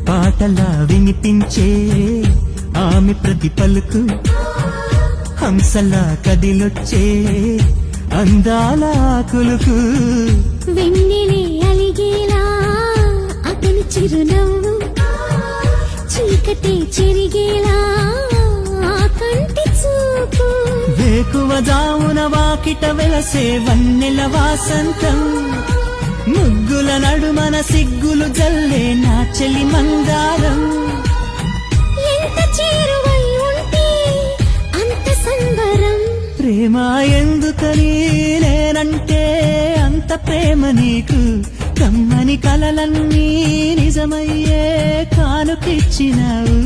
పాటలా వినిపించే ఆమె ప్రతి పలుకు, హంసలా కదిలొచ్చే అందాల కులుకు. వెన్నెలే అలిగేలా అతని చిరునవ్వు, చీకటే చెరిగేలా ఆ కంటి చూపు. వేకువ జామున వాకిట వెలసే వన్నెల వాసంతం, ముగ్గుల నడుమన సిగ్గులు జల్లే నా చెలి మందారం. ఎంత చేరువై ఉంటే అంత సంబరం, ప్రేమ ఎందుకని నేనంటే అంత ప్రేమ నీకు. కమ్మని కలలన్నీ నిజమయ్యే కానుకిచ్చినావు.